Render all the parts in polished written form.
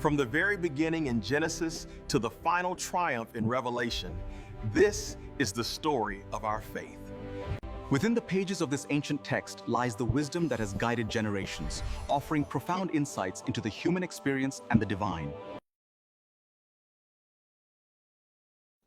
From the very beginning in Genesis to the final triumph in Revelation, this is the story of our faith. Within the pages of this ancient text lies the wisdom that has guided generations, offering profound insights into the human experience and the divine.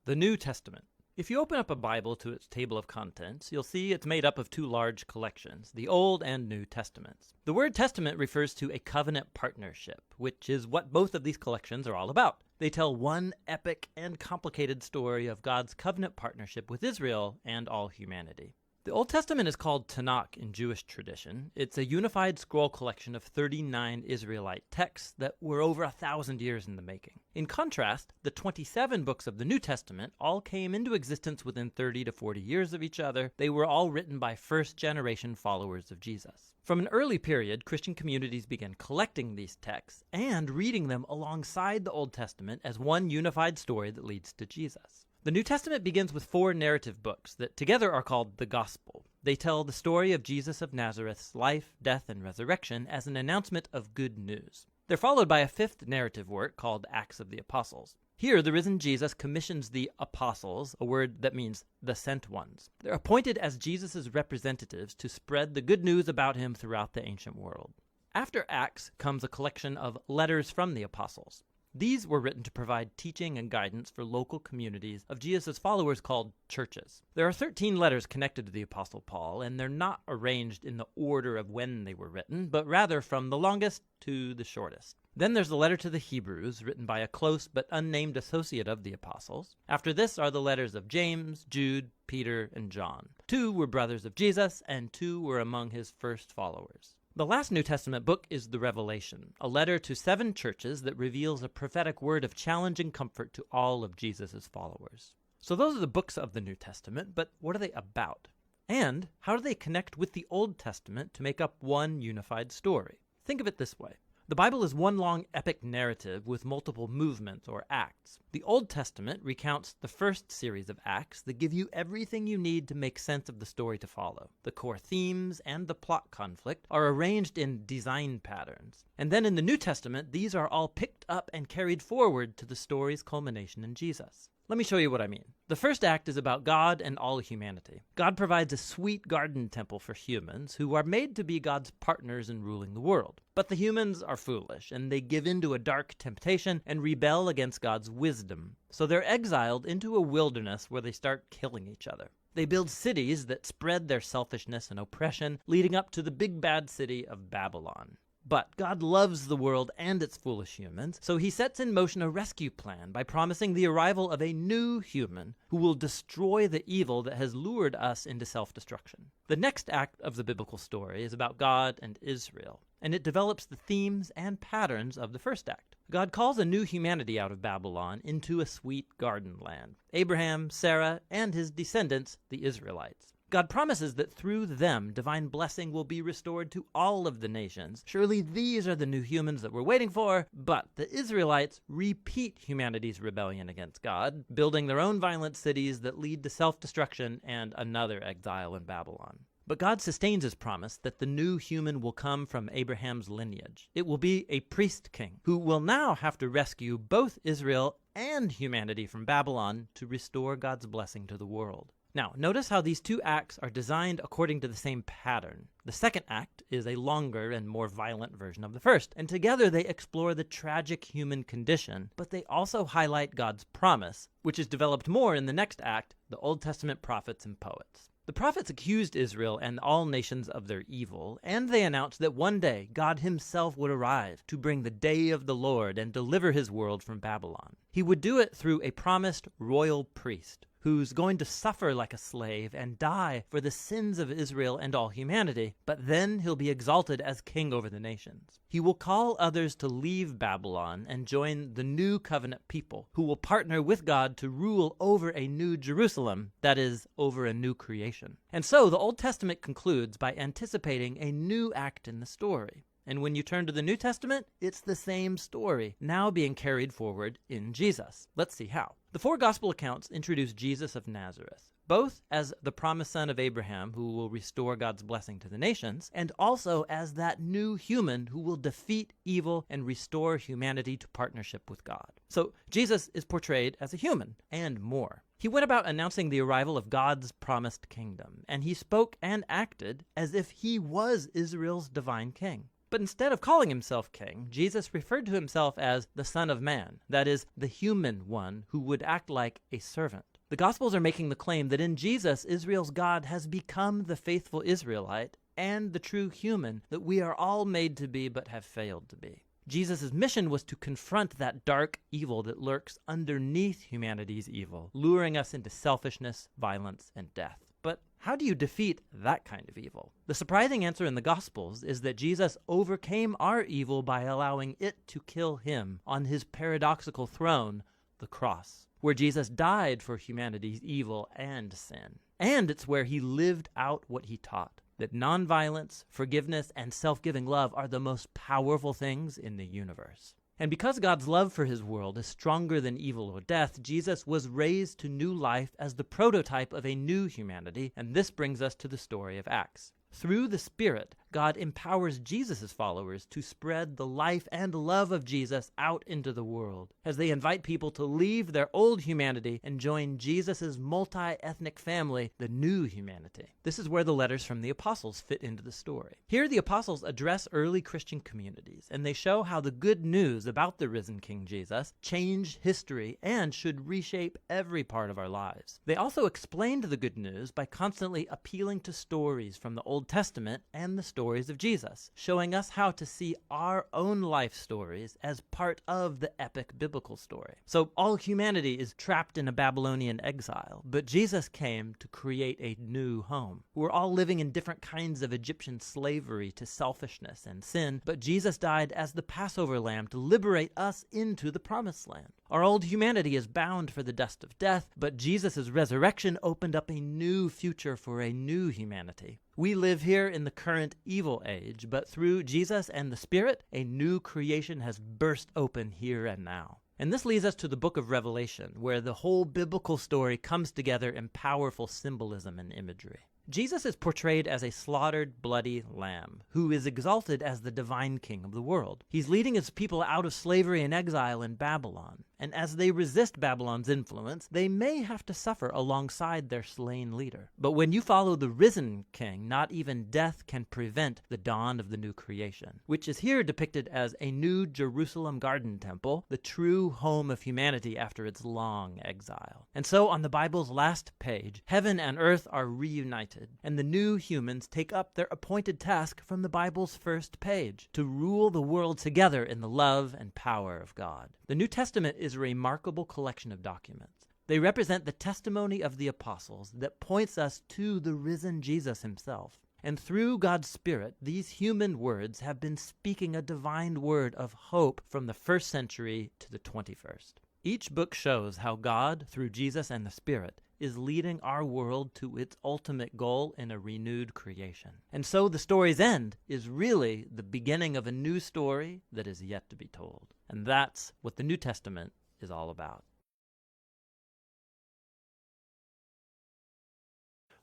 The New Testament. If you open up a Bible to its table of contents, you'll see it's made up of two large collections, the Old and New Testaments. The word testament refers to a covenant partnership, which is what both of these collections are all about. They tell one epic and complicated story of God's covenant partnership with Israel and all humanity. The Old Testament is called Tanakh in Jewish tradition. It's a unified scroll collection of 39 Israelite texts that were over 1,000 years in the making. In contrast, the 27 books of the New Testament all came into existence within 30 to 40 years of each other. They were all written by first-generation followers of Jesus. From an early period, Christian communities began collecting these texts and reading them alongside the Old Testament as one unified story that leads to Jesus. The New Testament begins with 4 narrative books that together are called the Gospel. They tell the story of Jesus of Nazareth's life, death, and resurrection as an announcement of good news. They're followed by a 5th narrative work called Acts of the Apostles. Here, the risen Jesus commissions the apostles, a word that means the sent ones. They're appointed as Jesus' representatives to spread the good news about him throughout the ancient world. After Acts comes a collection of letters from the apostles. These were written to provide teaching and guidance for local communities of Jesus' followers called churches. There are 13 letters connected to the Apostle Paul, and they're not arranged in the order of when they were written, but rather from the longest to the shortest. Then there's the letter to the Hebrews, written by a close but unnamed associate of the apostles. After this are the letters of James, Jude, Peter, and John. 2 were brothers of Jesus, and 2 were among his first followers. The last New Testament book is the Revelation, a letter to 7 churches that reveals a prophetic word of challenge and comfort to all of Jesus' followers. So those are the books of the New Testament, but what are they about? And how do they connect with the Old Testament to make up one unified story? Think of it this way. The Bible is one long epic narrative with multiple movements or acts. The Old Testament recounts the first series of acts that give you everything you need to make sense of the story to follow. The core themes and the plot conflict are arranged in design patterns. And then in the New Testament, these are all picked up and carried forward to the story's culmination in Jesus. Let me show you what I mean. The first act is about God and all humanity. God provides a sweet garden temple for humans who are made to be God's partners in ruling the world. But the humans are foolish, and they give in to a dark temptation and rebel against God's wisdom. So they're exiled into a wilderness where they start killing each other. They build cities that spread their selfishness and oppression, leading up to the big bad city of Babylon. But God loves the world and its foolish humans, so he sets in motion a rescue plan by promising the arrival of a new human who will destroy the evil that has lured us into self-destruction. The next act of the biblical story is about God and Israel, and it develops the themes and patterns of the first act. God calls a new humanity out of Babylon into a sweet garden land. Abraham, Sarah, and his descendants, the Israelites. God promises that through them, divine blessing will be restored to all of the nations. Surely these are the new humans that we're waiting for, but the Israelites repeat humanity's rebellion against God, building their own violent cities that lead to self-destruction and another exile in Babylon. But God sustains his promise that the new human will come from Abraham's lineage. It will be a priest king who will now have to rescue both Israel and humanity from Babylon to restore God's blessing to the world. Now, notice how these 2 acts are designed according to the same pattern. The second act is a longer and more violent version of the first, and together they explore the tragic human condition, but they also highlight God's promise, which is developed more in the next act, the Old Testament prophets and poets. The prophets accused Israel and all nations of their evil, and they announced that one day God himself would arrive to bring the day of the Lord and deliver his world from Babylon. He would do it through a promised royal priest who's going to suffer like a slave and die for the sins of Israel and all humanity, but then he'll be exalted as king over the nations. He will call others to leave Babylon and join the new covenant people who will partner with God to rule over a new Jerusalem, that is, over a new creation. And so the Old Testament concludes by anticipating a new act in the story. And when you turn to the New Testament, it's the same story, now being carried forward in Jesus. Let's see how. The The four gospel accounts introduce Jesus of Nazareth, both as the promised son of Abraham who will restore God's blessing to the nations, and also as that new human who will defeat evil and restore humanity to partnership with God. So Jesus is portrayed as a human, and more. He went about announcing the arrival of God's promised kingdom, and he spoke and acted as if he was Israel's divine king. But instead of calling himself king, Jesus referred to himself as the Son of Man, that is, the human one who would act like a servant. The Gospels are making the claim that in Jesus, Israel's God has become the faithful Israelite and the true human that we are all made to be but have failed to be. Jesus' mission was to confront that dark evil that lurks underneath humanity's evil, luring us into selfishness, violence, and death. But how do you defeat that kind of evil? The surprising answer in the Gospels is that Jesus overcame our evil by allowing it to kill him on his paradoxical throne, the cross, where Jesus died for humanity's evil and sin. And it's where he lived out what he taught, that nonviolence, forgiveness, and self-giving love are the most powerful things in the universe. And because God's love for his world is stronger than evil or death, Jesus was raised to new life as the prototype of a new humanity, and this brings us to the story of Acts. Through the Spirit, God empowers Jesus' followers to spread the life and love of Jesus out into the world as they invite people to leave their old humanity and join Jesus' multi-ethnic family, the new humanity. This is where the letters from the apostles fit into the story. Here the apostles address early Christian communities, and they show how the good news about the risen King Jesus changed history and should reshape every part of our lives. They also explained the good news by constantly appealing to stories from the Old Testament and the stories of Jesus, showing us how to see our own life stories as part of the epic biblical story. So all humanity is trapped in a Babylonian exile, but Jesus came to create a new home. We're all living in different kinds of Egyptian slavery to selfishness and sin, but Jesus died as the Passover lamb to liberate us into the promised land. Our old humanity is bound for the dust of death, but Jesus' resurrection opened up a new future for a new humanity. We live here in the current evil age, but through Jesus and the Spirit, a new creation has burst open here and now. And this leads us to the book of Revelation, where the whole biblical story comes together in powerful symbolism and imagery. Jesus is portrayed as a slaughtered, bloody lamb, who is exalted as the divine king of the world. He's leading his people out of slavery and exile in Babylon, and as they resist Babylon's influence, they may have to suffer alongside their slain leader. But when you follow the risen king, not even death can prevent the dawn of the new creation, which is here depicted as a new Jerusalem garden temple, the true home of humanity after its long exile. And so on the Bible's last page, heaven and earth are reunited, and the new humans take up their appointed task from the Bible's first page, to rule the world together in the love and power of God. The New Testament is a remarkable collection of documents. They represent the testimony of the apostles that points us to the risen Jesus himself. And through God's Spirit, these human words have been speaking a divine word of hope from the first century to the 21st. Each book shows how God, through Jesus and the Spirit, is leading our world to its ultimate goal in a renewed creation. And so the story's end is really the beginning of a new story that is yet to be told. And that's what the New Testament is all about.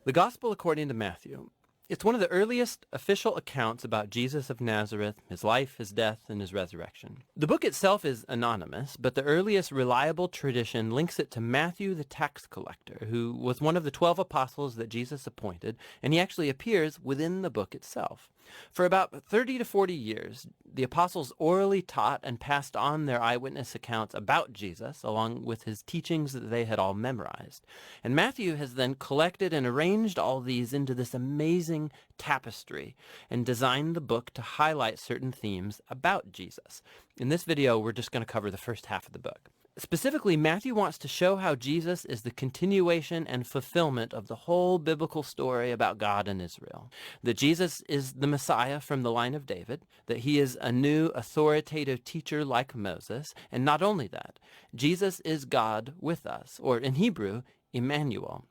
The Gospel according to Matthew. It's one of the earliest official accounts about Jesus of Nazareth, his life, his death, and his resurrection. The book itself is anonymous, but the earliest reliable tradition links it to Matthew the tax collector, who was one of the 12 apostles that Jesus appointed, and he actually appears within the book itself. For about 30 to 40 years, the apostles orally taught and passed on their eyewitness accounts about Jesus, along with his teachings that they had all memorized. And Matthew has then collected and arranged all these into this amazing tapestry and designed the book to highlight certain themes about Jesus. In this video, we're just going to cover the first half of the book. Specifically, Matthew wants to show how Jesus is the continuation and fulfillment of the whole biblical story about God and Israel. That Jesus is the Messiah from the line of David, that he is a new authoritative teacher like Moses, and not only that, Jesus is God with us, or in Hebrew, Emmanuel.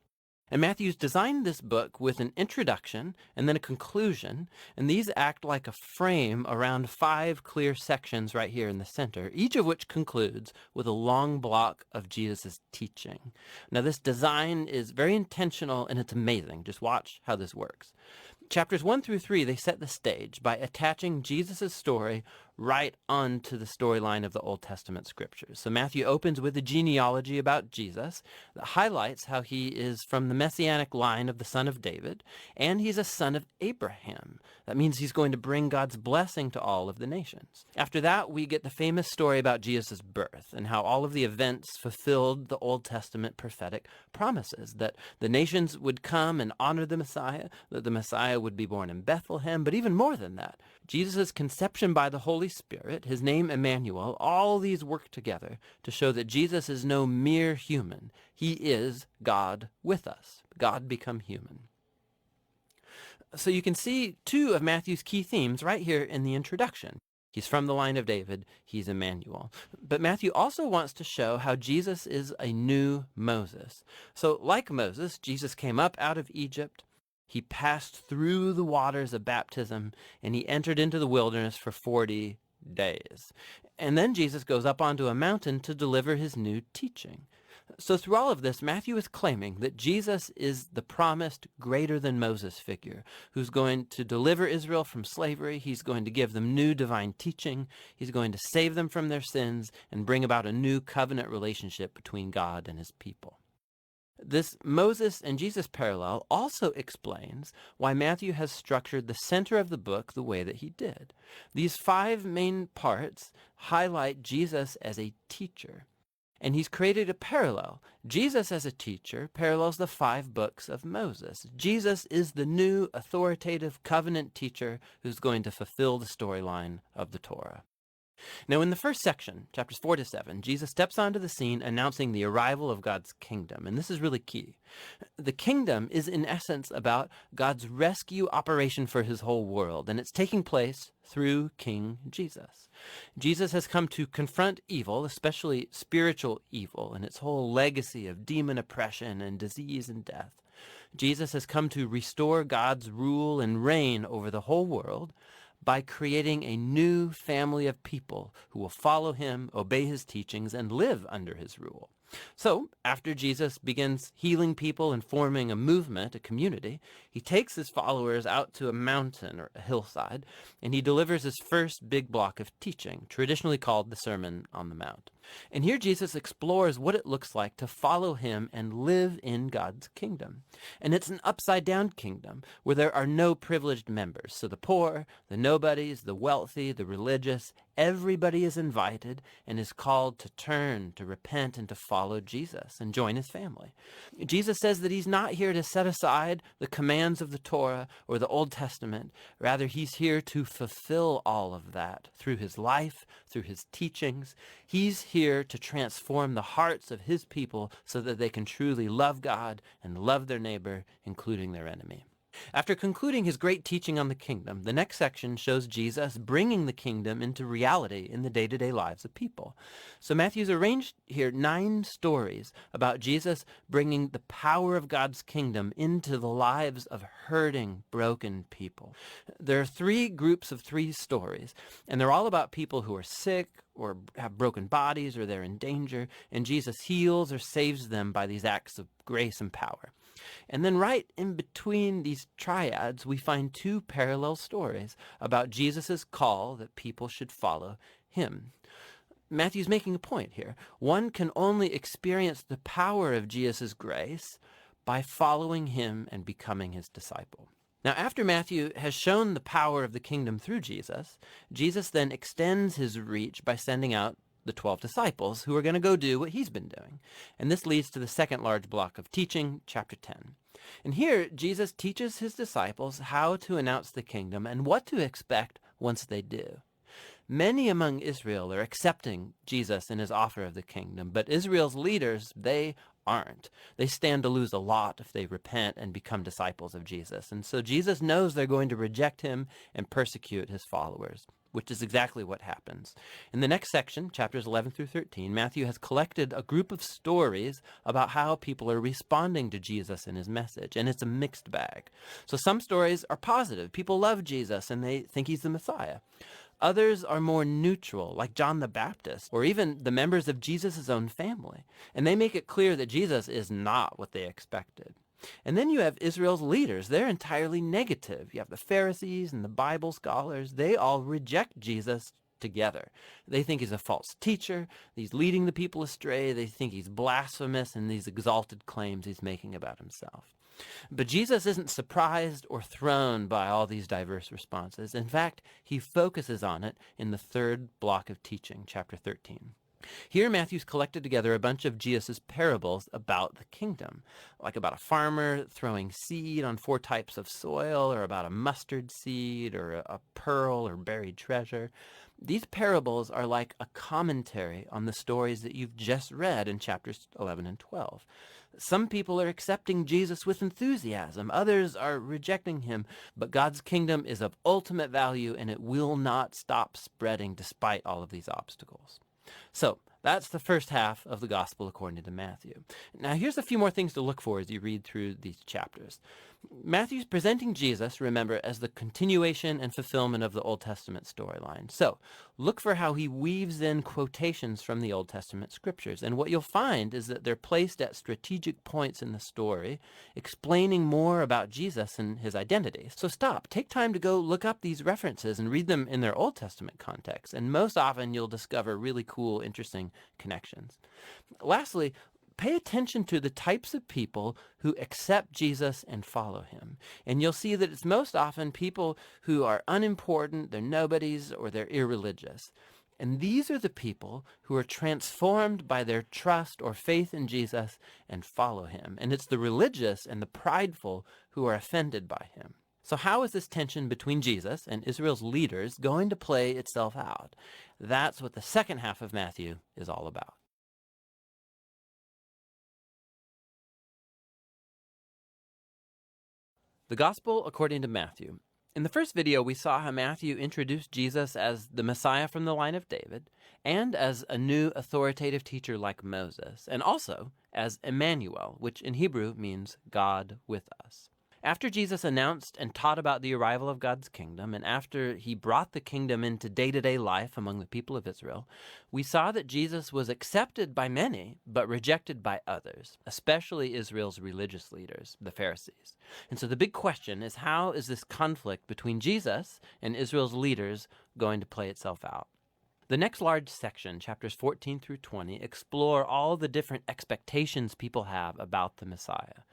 And Matthew's designed this book with an introduction and then a conclusion, and these act like a frame around 5 clear sections right here in the center, each of which concludes with a long block of Jesus' teaching. Now, this design is very intentional and it's amazing. Just watch how this works. Chapters 1 through 3, they set the stage by attaching Jesus' story right onto the storyline of the Old Testament scriptures. So Matthew opens with a genealogy about Jesus that highlights how he is from the messianic line of the son of David, and he's a son of Abraham. That means he's going to bring God's blessing to all of the nations. After that, we get the famous story about Jesus' birth and how all of the events fulfilled the Old Testament prophetic promises, that the nations would come and honor the Messiah, that the Messiah would be born in Bethlehem, but even more than that, Jesus' conception by the Holy Spirit, his name Emmanuel, all these work together to show that Jesus is no mere human. He is God with us, God become human. So you can see 2 of Matthew's key themes right here in the introduction. He's from the line of David, he's Emmanuel. But Matthew also wants to show how Jesus is a new Moses. So like Moses, Jesus came up out of Egypt, he passed through the waters of baptism, and he entered into the wilderness for 40 days. And then Jesus goes up onto a mountain to deliver his new teaching. So through all of this, Matthew is claiming that Jesus is the promised greater than Moses figure who's going to deliver Israel from slavery. He's going to give them new divine teaching. He's going to save them from their sins and bring about a new covenant relationship between God and his people. This Moses and Jesus parallel also explains why Matthew has structured the center of the book the way that he did. These 5 main parts highlight Jesus as a teacher, and he's created a parallel. Jesus as a teacher parallels the 5 books of Moses. Jesus is the new authoritative covenant teacher who's going to fulfill the storyline of the Torah. Now, in the first section, chapters 4 to 7, Jesus steps onto the scene announcing the arrival of God's kingdom, and this is really key. The kingdom is, in essence, about God's rescue operation for his whole world, and it's taking place through King Jesus. Jesus has come to confront evil, especially spiritual evil, and its whole legacy of demon oppression and disease and death. Jesus has come to restore God's rule and reign over the whole world by creating a new family of people who will follow him, obey his teachings, and live under his rule. So, after Jesus begins healing people and forming a movement, a community, he takes his followers out to a mountain or a hillside, and he delivers his first big block of teaching, traditionally called the Sermon on the Mount. And here Jesus explores what it looks like to follow him and live in God's kingdom. And it's an upside-down kingdom where there are no privileged members. So the poor, the nobodies, the wealthy, the religious, everybody is invited and is called to turn, to repent, and to follow Jesus and join his family. Jesus says that he's not here to set aside the commands of the Torah or the Old Testament. Rather, he's here to fulfill all of that through his life, through his teachings. He's here to transform the hearts of his people so that they can truly love God and love their neighbor, including their enemy. After concluding his great teaching on the kingdom, the next section shows Jesus bringing the kingdom into reality in the day-to-day lives of people. So Matthew's arranged here 9 stories about Jesus bringing the power of God's kingdom into the lives of hurting, broken people. There are 3 groups of 3 stories, and they're all about people who are sick or have broken bodies or they're in danger, and Jesus heals or saves them by these acts of grace and power. And then right in between these triads, we find 2 parallel stories about Jesus' call that people should follow him. Matthew's making a point here. One can only experience the power of Jesus' grace by following him and becoming his disciple. Now, after Matthew has shown the power of the kingdom through Jesus, Jesus then extends his reach by sending out the 12 disciples who are going to go do what he's been doing. And this leads to the second large block of teaching, chapter 10. And here, Jesus teaches his disciples how to announce the kingdom and what to expect once they do. Many among Israel are accepting Jesus and his offer of the kingdom, but Israel's leaders, they aren't. They stand to lose a lot if they repent and become disciples of Jesus. And so Jesus knows they're going to reject him and persecute his followers. which is exactly what happens. In the next section, chapters 11 through 13, Matthew has collected a group of stories about how people are responding to Jesus and his message, and it's a mixed bag. So some stories are positive. People love Jesus and they think he's the Messiah. Others are more neutral, like John the Baptist, or even the members of Jesus' own family, and they make it clear that Jesus is not what they expected. And then you have Israel's leaders. They're entirely negative. You have the Pharisees and the Bible scholars. They all reject Jesus together. They think he's a false teacher. He's leading the people astray. They think he's blasphemous in these exalted claims he's making about himself. But Jesus isn't surprised or thrown by all these diverse responses. In fact, he focuses on it in the third block of teaching, chapter 13. Here, Matthew's collected together a bunch of Jesus' parables about the kingdom, like about a farmer throwing seed on 4 types of soil, or about a mustard seed, or a pearl or buried treasure. These parables are like a commentary on the stories that you've just read in chapters 11 and 12. Some people are accepting Jesus with enthusiasm. Others are rejecting him. But God's kingdom is of ultimate value, and it will not stop spreading despite all of these obstacles. So that's the first half of the Gospel according to Matthew. Now here's a few more things to look for as you read through these chapters. Matthew's presenting Jesus, remember, as the continuation and fulfillment of the Old Testament storyline. So look for how he weaves in quotations from the Old Testament scriptures. And what you'll find is that they're placed at strategic points in the story, explaining more about Jesus and his identity. So stop, take time to go look up these references and read them in their Old Testament context. And most often you'll discover really cool, interesting connections. Lastly, pay attention to the types of people who accept Jesus and follow him. And you'll see that it's most often people who are unimportant, they're nobodies, or they're irreligious. And these are the people who are transformed by their trust or faith in Jesus and follow him. And it's the religious and the prideful who are offended by him. So how is this tension between Jesus and Israel's leaders going to play itself out? That's what the second half of Matthew is all about. The Gospel according to Matthew. In the first video, we saw how Matthew introduced Jesus as the Messiah from the line of David, and as a new authoritative teacher like Moses, and also as Emmanuel, which in Hebrew means God with us. After Jesus announced and taught about the arrival of God's kingdom, and after he brought the kingdom into day-to-day life among the people of Israel, we saw that Jesus was accepted by many, but rejected by others, especially Israel's religious leaders, the Pharisees. And so the big question is, how is this conflict between Jesus and Israel's leaders going to play itself out? The next large section, chapters 14 through 20, explore all the different expectations people have about the Messiah.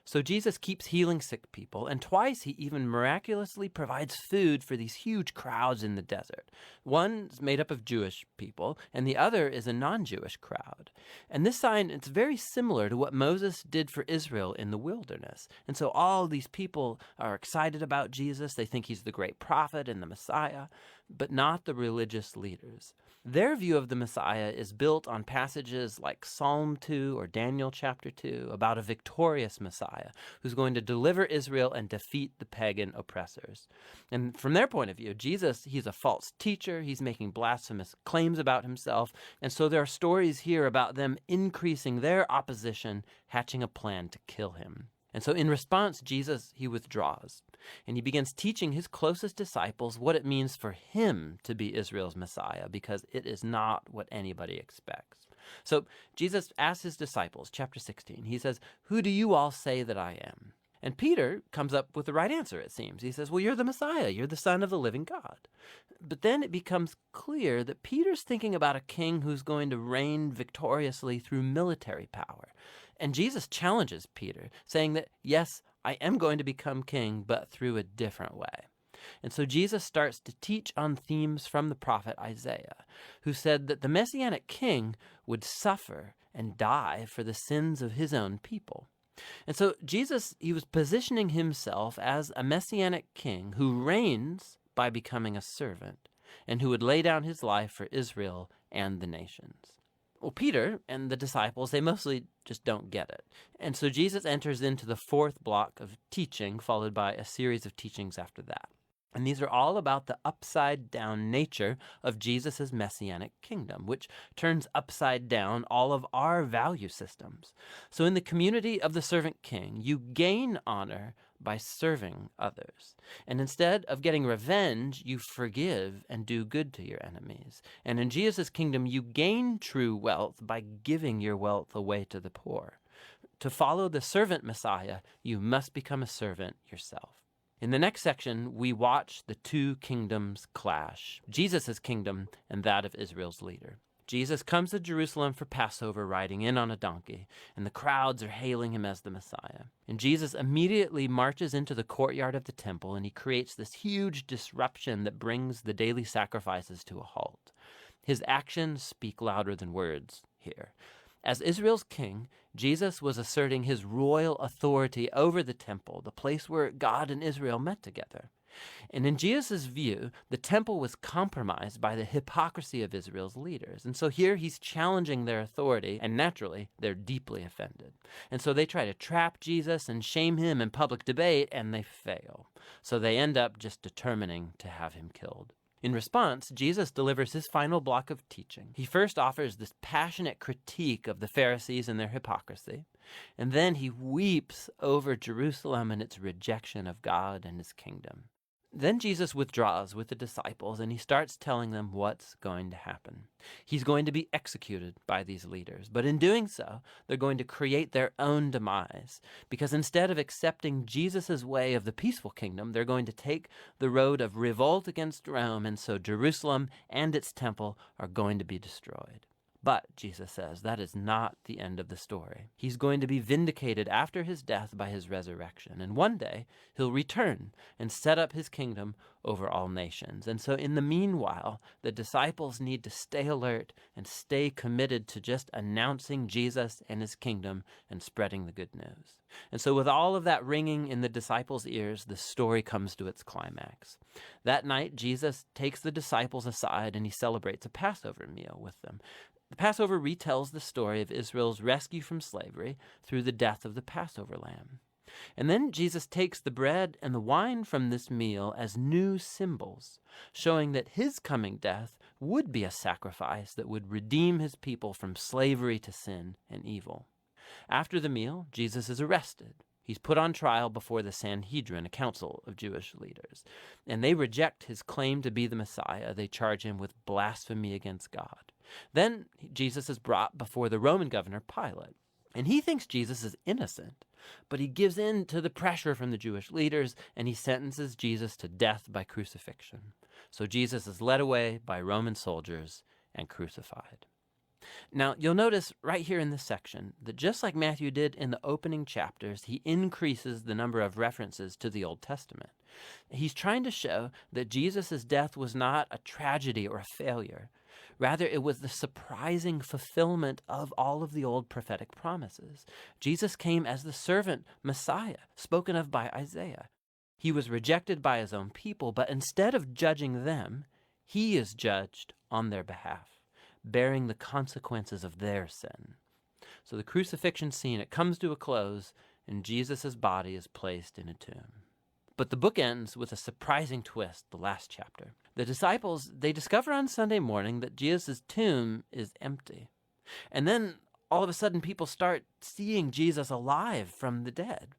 So Jesus keeps healing sick people, and twice he even miraculously provides food for these huge crowds in the desert. One's made up of Jewish people, and the other is a non-Jewish crowd. And this sign, it's very similar to what Moses did for Israel in the wilderness. And so all these people are excited about Jesus. They think he's the great prophet and the Messiah, but not the religious leaders. Their view of the Messiah is built on passages like Psalm 2 or Daniel chapter 2 about a victorious Messiah who's going to deliver Israel and defeat the pagan oppressors. And from their point of view, Jesus, he's a false teacher. He's making blasphemous claims about himself. And so there are stories here about them increasing their opposition, hatching a plan to kill him. And so in response, Jesus, he withdraws, and he begins teaching his closest disciples what it means for him to be Israel's Messiah, because it is not what anybody expects. So Jesus asks his disciples, chapter 16, he says, "Who do you all say that I am?" And Peter comes up with the right answer, it seems. He says, "Well, you're the Messiah. You're the Son of the living God." But then it becomes clear that Peter's thinking about a king who's going to reign victoriously through military power. And Jesus challenges Peter, saying that, yes, I am going to become king, but through a different way. And so Jesus starts to teach on themes from the prophet Isaiah, who said that the Messianic king would suffer and die for the sins of his own people. And so Jesus, he was positioning himself as a Messianic king who reigns by becoming a servant, and who would lay down his life for Israel and the nations. Well, Peter and the disciples, they mostly just don't get it. And so Jesus enters into the fourth block of teaching, followed by a series of teachings after that. And these are all about the upside-down nature of Jesus' messianic kingdom, which turns upside down all of our value systems. So in the community of the servant king, you gain honor by serving others. And instead of getting revenge, you forgive and do good to your enemies. And in Jesus' kingdom, you gain true wealth by giving your wealth away to the poor. To follow the servant Messiah, you must become a servant yourself. In the next section, we watch the two kingdoms clash, Jesus' kingdom and that of Israel's leader. Jesus comes to Jerusalem for Passover riding in on a donkey, and the crowds are hailing him as the Messiah. And Jesus immediately marches into the courtyard of the temple, and he creates this huge disruption that brings the daily sacrifices to a halt. His actions speak louder than words here. As Israel's king, Jesus was asserting his royal authority over the temple, the place where God and Israel met together. And in Jesus' view, the temple was compromised by the hypocrisy of Israel's leaders. And so here he's challenging their authority, and naturally, they're deeply offended. And so they try to trap Jesus and shame him in public debate, and they fail. So they end up just determining to have him killed. In response, Jesus delivers his final block of teaching. He first offers this passionate critique of the Pharisees and their hypocrisy, and then he weeps over Jerusalem and its rejection of God and his kingdom. Then Jesus withdraws with the disciples, and he starts telling them what's going to happen. He's going to be executed by these leaders, but in doing so, they're going to create their own demise, because instead of accepting Jesus' way of the peaceful kingdom, they're going to take the road of revolt against Rome, and so Jerusalem and its temple are going to be destroyed. But, Jesus says, that is not the end of the story. He's going to be vindicated after his death by his resurrection. And one day, he'll return and set up his kingdom over all nations. And so in the meanwhile, the disciples need to stay alert and stay committed to just announcing Jesus and his kingdom and spreading the good news. And so with all of that ringing in the disciples' ears, the story comes to its climax. That night, Jesus takes the disciples aside and he celebrates a Passover meal with them. The Passover retells the story of Israel's rescue from slavery through the death of the Passover lamb. And then Jesus takes the bread and the wine from this meal as new symbols, showing that his coming death would be a sacrifice that would redeem his people from slavery to sin and evil. After the meal, Jesus is arrested. He's put on trial before the Sanhedrin, a council of Jewish leaders, and they reject his claim to be the Messiah. They charge him with blasphemy against God. Then Jesus is brought before the Roman governor Pilate, and he thinks Jesus is innocent, but he gives in to the pressure from the Jewish leaders, and he sentences Jesus to death by crucifixion. So Jesus is led away by Roman soldiers and crucified. Now, you'll notice right here in this section that just like Matthew did in the opening chapters, he increases the number of references to the Old Testament. He's trying to show that Jesus' death was not a tragedy or a failure. Rather, it was the surprising fulfillment of all of the old prophetic promises. Jesus came as the servant Messiah, spoken of by Isaiah. He was rejected by his own people, but instead of judging them, he is judged on their behalf, bearing the consequences of their sin. So the crucifixion scene, it comes to a close, and Jesus' body is placed in a tomb. But the book ends with a surprising twist, the last chapter. The disciples, they discover on Sunday morning that Jesus' tomb is empty. And then all of a sudden people start seeing Jesus alive from the dead.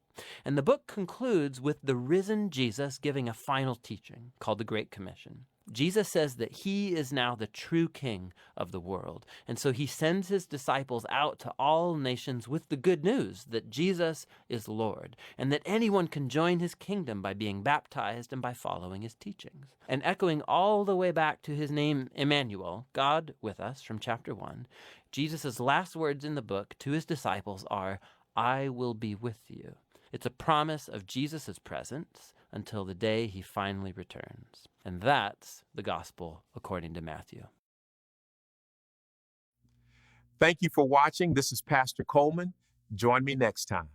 And the book concludes with the risen Jesus giving a final teaching called the Great Commission. Jesus says that he is now the true king of the world. And so he sends his disciples out to all nations with the good news that Jesus is Lord and that anyone can join his kingdom by being baptized and by following his teachings. And echoing all the way back to his name, Emmanuel, God with us, from chapter 1, Jesus' last words in the book to his disciples are, "I will be with you." It's a promise of Jesus' presence until the day he finally returns. And that's the gospel according to Matthew. Thank you for watching. This is Pastor Coleman. Join me next time.